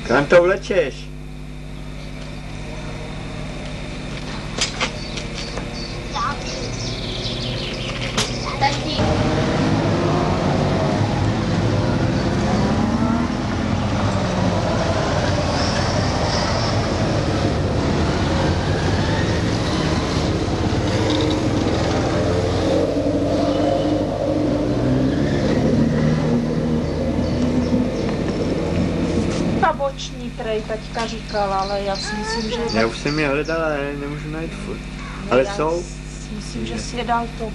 Kam to vlečeš? Boční prej, taťka říkala, ale já si myslím, že... Já už jsem je hledala, ale nemůžu najít furt. Ale já jsou. Si myslím, že si je dal to.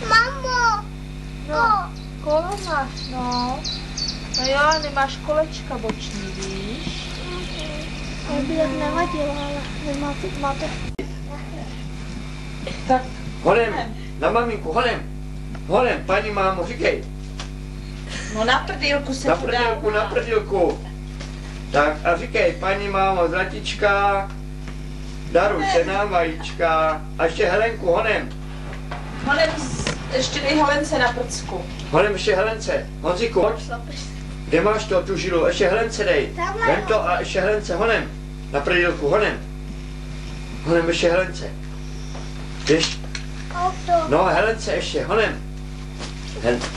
Mamo! No, kolo máš, no. No jo, ale nemáš kolečka boční, víš? To by tak nevadilo, ale máte. Tak, Honem, na maminku, honem. Honem, paní mámo, říkej. no na prdýlku se Na tu prdílku, dá. na prdílku. Tak a říkej, paní mámo, zlatička, darujte nám vajíčka. A ještě Helenku, honem. Honem, ještě dej Helence na prcku. Honem ještě Helence. Honziku, kde máš to, tu žilu? Ještě Helence dej. Tamhle. Vem to a ještě Helence, honem. Na prdílku, honem. Honem ještě Helence. Ještě. Auto. No, Helence ještě, honem.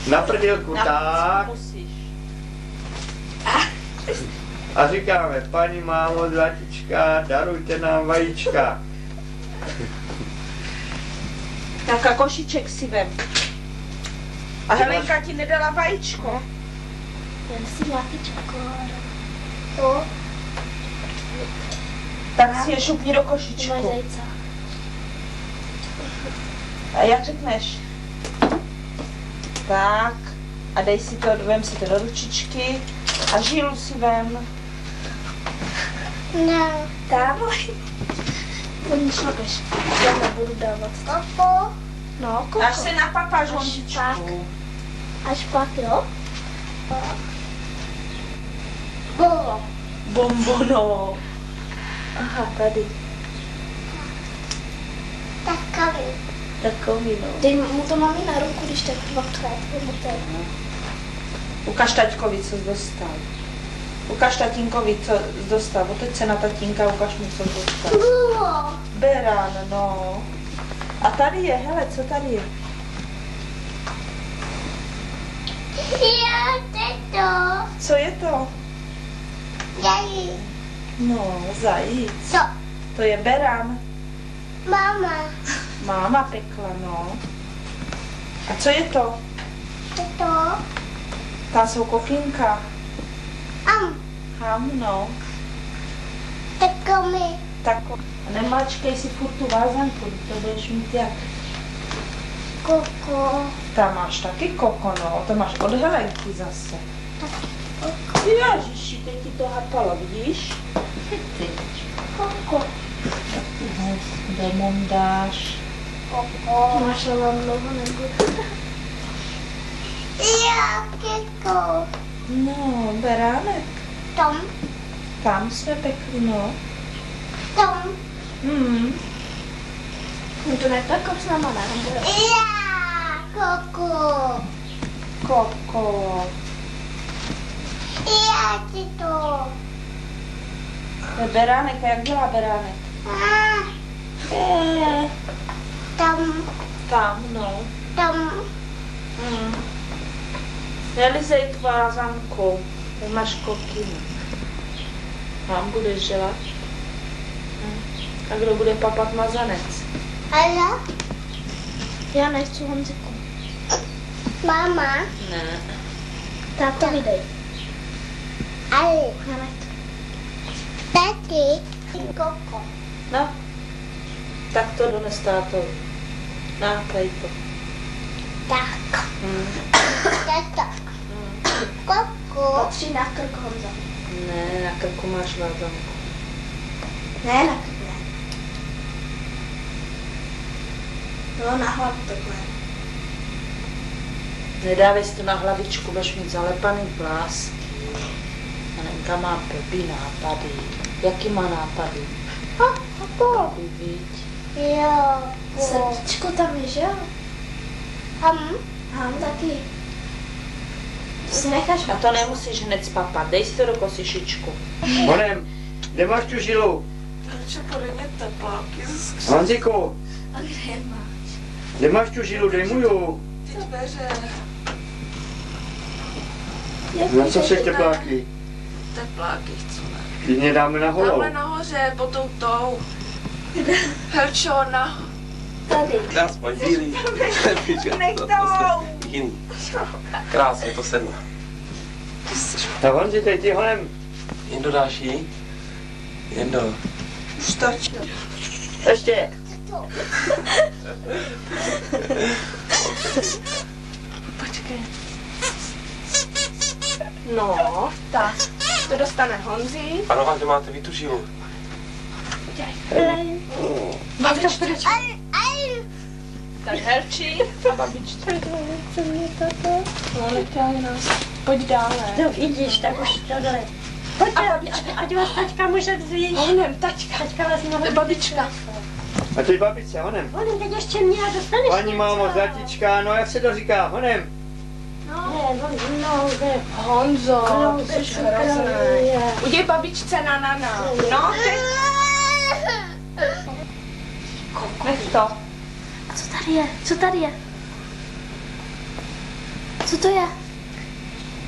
Na prdílku, Na tak. prcku musíš. A říkáme, paní mámo, zlatička, darujte nám vajíčka. Tak a košíček si vem. A Helenka ti nedala vajíčko. Jen si nějaký čokoládu. To? Tak si je šupni do Máš košíčku. zajíce. A jak řekneš? Tak. A dej si to, vem si to do ručičky. A žilu si vem. Ne. Dávoj. To mi šlapeš. Já nebudu dávat. Koko. No, koko. Až se napapáš, Až Honzičku. Až pak, jo? Bolo. Bombono. Aha, tady. Takový. Takový, no. Dej mu to mami na ruku, když tak dvakrát. Ukaž taťkovi, co jsi dostal. Ukaž tatínkovi, co jsi dostal. Otoď se na tatínka, ukaž mu, co jsi dostal. Bylo. Beran, no. A tady je, hele, co tady je? Já to. Co je to? Jají. No, zajíc. Co? To je beran. Mama. Máma pekla, no. A co je to? To. Tam jsou kotlínka. Ham, no. Takový. Tak nemáčkej si furt tu vázanku, to budeš mít jak? Koko. Tam máš taky koko, no. To máš od Helenky zase. Ježiši, teď ti to hapalo, vidíš? Ty. Koko. Kde mám dáš? Koko. Máš vám dlouho nebudu. Já kiko. No, beránek. Tom. Tam jsme pekli, no. Tom. No to nepekl s náma, ne? Já koko. Koko. Já ti to. To je beránek, a jak dělá beránek? Tam. Tam, no. Tam. Nelizej k vázanku, ty máš kotlinu. Tam budeš dělat. A kdo bude papat mazanec? A já? Já nechci Honziku. Mama. Ne. Táto vydej. Ale. Já nechci. Taky. Koko. No. Tak to dones tátovi. Na, tady to. Tak. Tato. Koko. Patří na krk, Honza. Ne, na krku máš vázanku. Ne, na krk ne. No, na hlavu takhle. Nedávej si to na hlavičku, budeš mít zalepaný vlásky. Anenka má blbý nápady. Jaký má nápady? Koko. Viď? Jo. Srdíčko tam je, že jo? Taky. Necháš A to nemusíš hned spapat, dej si to do kosyšičku. Honem, kde máš tu žilu? Takže podej mě tepláky ze skříně. Honziku, A kde je máš? kde máš tu žilu? Dej mu ju. Teď veře. Na co chceš tepláky? Tepláky chceme. Když mě dáme na holou. Tamhle nahoře, pod tou. Helčo, na... Tady. Aspoň bílý. Nech to! Jiný. Krásně to sedlo. Tak Honzi, teď ty honem. Jendo, dáš jí? Jendo. Stačí. Ještě. Počkej. No, Tak, to dostane Honzi. Ano, a kde máte vy tu žilu? Babička. Tak Helči a babičce. No, netáhne nás. Pojď dále. no vidíš, tak už to dole. Pojďte, ať vás taťka může vzít. Honem, taťka. Taťka vás mohla. Babička. A ty babičce, honem. Honem, teď ještě mě a dostaneš. Paní mámo, zlatička, no jak se to říká, honem. Ne, no, ne. Honzo, No, ty jsi to hrozný. je. Uděj babičce na. No, teď. Nech to. A co tady je? Co tady je? Co to je?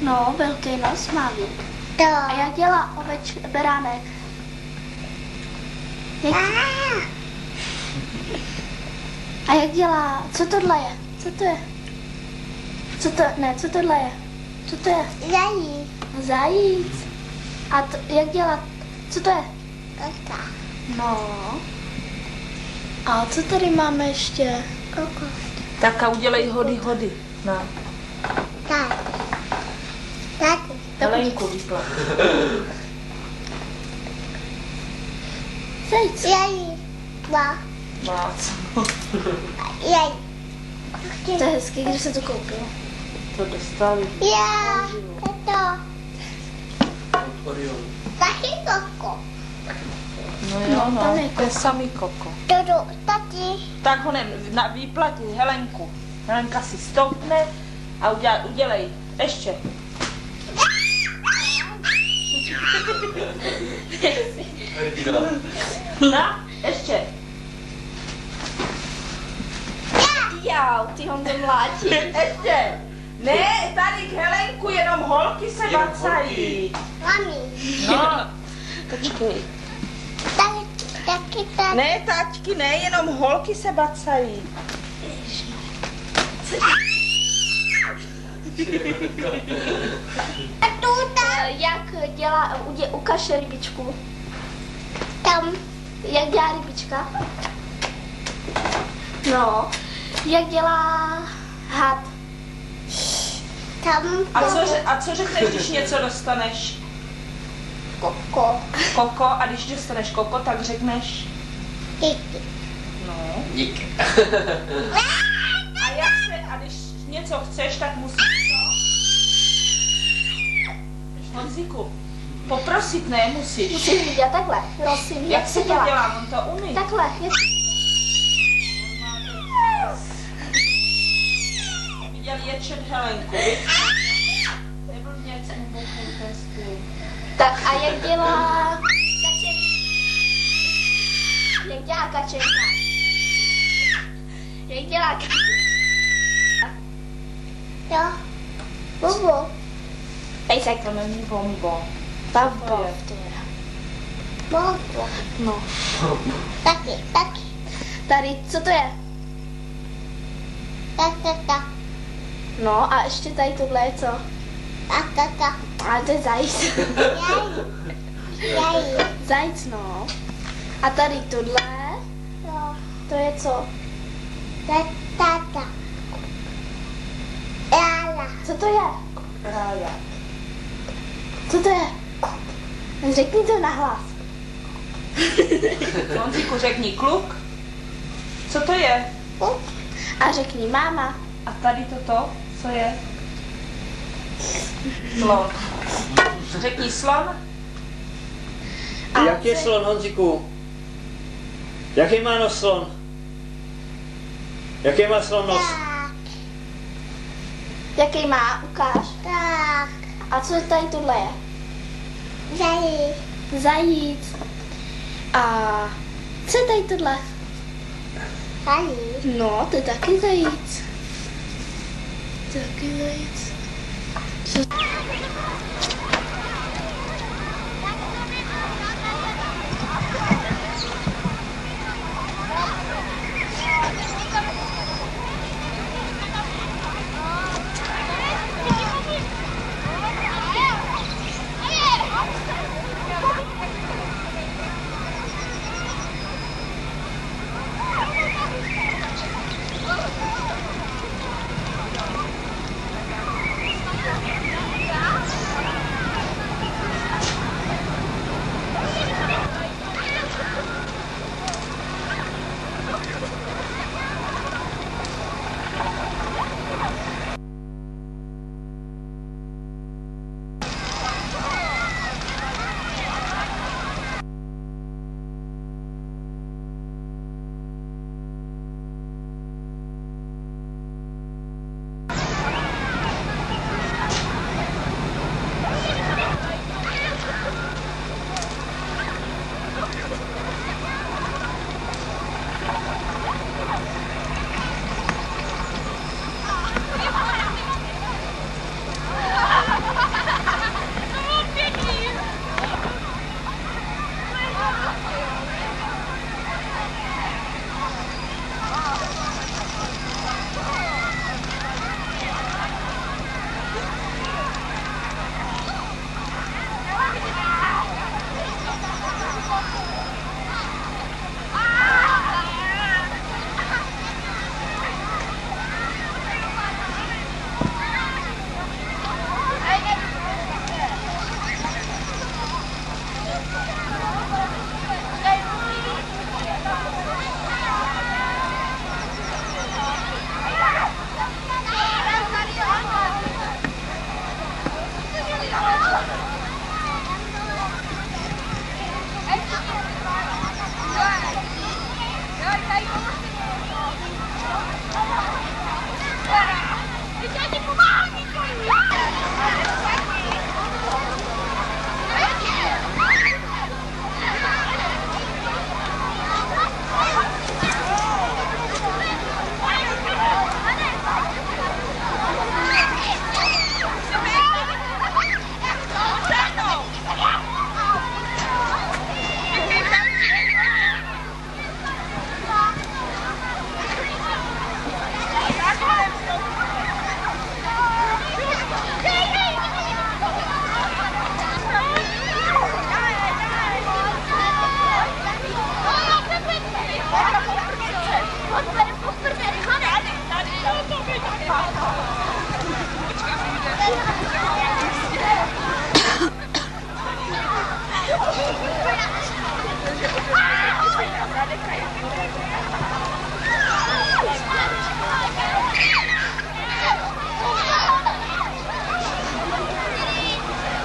No, velký nos má být. A jak dělá beránek? A jak dělá? Co tohle je? Co to je? Co tohle je? Co to je? Zajíc. Zajíc. A jak dělá? Co to je? No. A co tady máme ještě? Tak a udělej hody. Na. Helenku vyplat. Zajíc. Mác. To je hezký, kde se to koupilo. To dostali. Orion. No jo, tam no. je To je samý koko. Tak honem, na výplatě Helenku. Helenka si stoupne a udělej. Ještě. Na, ještě. Jau, ty Honzo mlátí. Ještě. Ne, tady k Helenku jenom holky se bacají. No, počkej. Ne, taťky, ne, jenom holky se bacají. Jak dělá, ukaž rybičku. Tam. Jak dělá rybička? No. Jak dělá had? Tam. A co řekneš, když něco dostaneš? Koko. Koko, a když dostaneš koko, tak řekneš? Díky. No. Dík. A když něco chceš, tak musíš co? Honzíku, poprosit ne, musíš. Musím dělat takhle. Prosím, Jak se to dělá? On to umí. Takhle. Viděl ječet Helenku, viď? Neblbně, jak jsem bouchal ten stůl. Tak a jak dělá kačenka? Jak dělá kačenka? Jak dělá kačenka? Jo. Bobo. Ej, to není bombo. Bobo. Bobo. No. Taky. Tady, co to je? No a ještě tady tohle je co? A to je zajíc. Zajíc, no. A tady tohle? To je co? Co to je? Rája. Co to je? Řekni to nahlas. Honzíku, řekni kluk. Co to je? A řekni máma. A tady toto, co je? Slon. Řekni slon. A Jak je slon, Honziku? Jaký má nos slon? Jaký má slon nos? Jaký má? Ukáž. Tak. A co tady tohle je? Zajíc. Zajíc. A co je tady tohle? Zajíc. No, to je taky zajíc. Taky zajíc.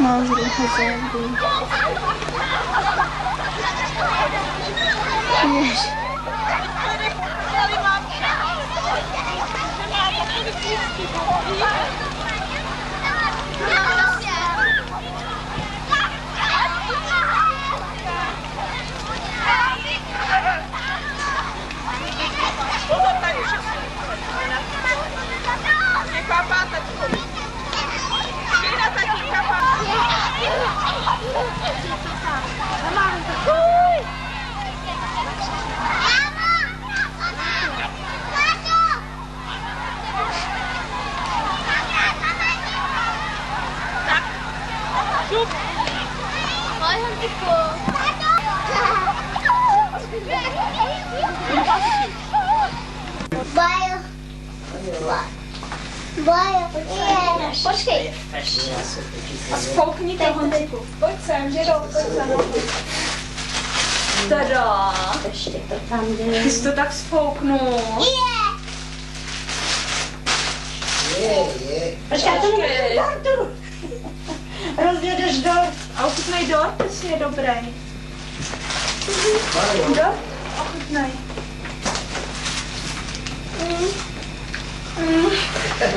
Názor hazardu. Ježiš. Počkej. A spoukni to, Honziku. Pojď sem, Žiro, pojď sem. Tada. Ještě to tam jde. Ty jsi to tak spouknul. Počkej, to nebude dortu. Rozjedeš dort. A ochutnej dort, jestli je dobrý. Dort? Ochutnej.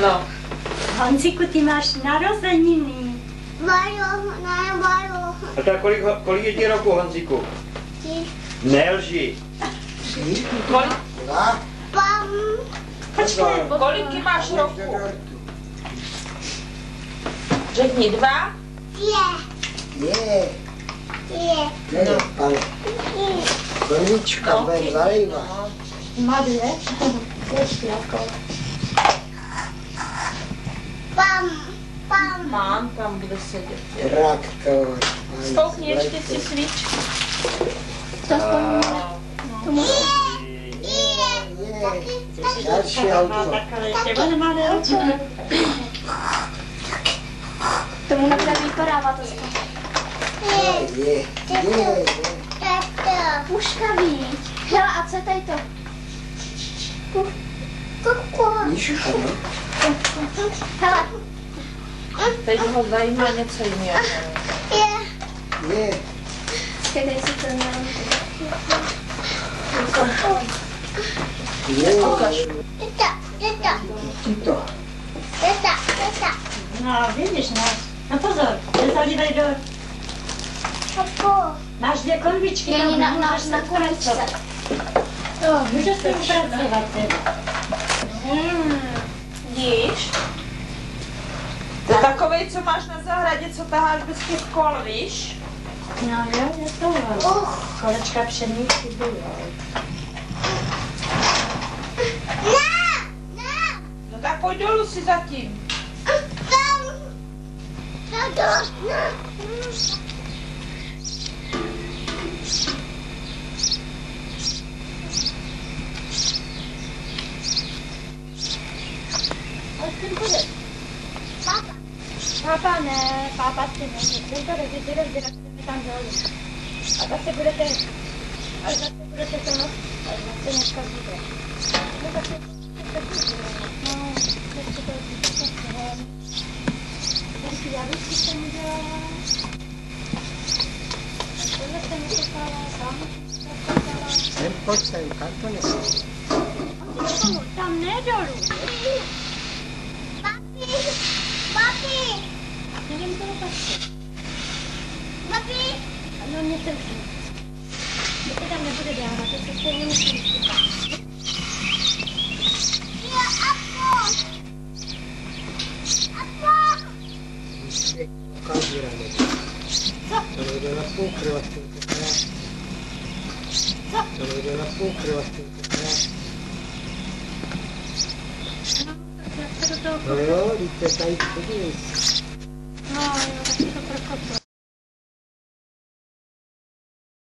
No. Honziku, ty máš narozeniny. A tak kolik je ti roku, Honziku? Nelži. Počkej, kolik máš roku? Řekni 2. Konička, budem zalejvat. Má 2. Ještě jako. Mám tam, kde sedět. Traktor. Spoukni ještě si svíčku. Další auto. Tomu nebude vypadávat to. Puškavý. Hele, a co je tady to? Míška, no? Hele. Teď ho zajímá něco jiného. Skvělej si to nevím. No, vidíš nás. No pozor, nezalívej do... Máš 2 konvičky, Není tam na můžeš konvičce. Můžeš s tím pracovat teda. Vidíš? To je takovej, co máš na zahradě, co taháš bez těch kol, víš? No jo, je to. Kolečka pšenici bylo. No tak pojď dolů si zatím. Pápa ne, pápa si ne, ten to rozdělí tam dolů. A zase budete to noc, a zase dneska zítra. No tak se no, ještě to ven. Takže já bych si tam udělala. Tohle jsem udělala, tam Pojď sem, kam to nesmí? Tam ne dolů. Nevím, co to patří. No, mě to už. To se tam nebude dávat, to se stejně musím vstupat. To nejde na půl křivatku, to nejde na půl křivatku. Jak se do toho... No jo, víte, tady podívej se. No jo, tak to prokoplo.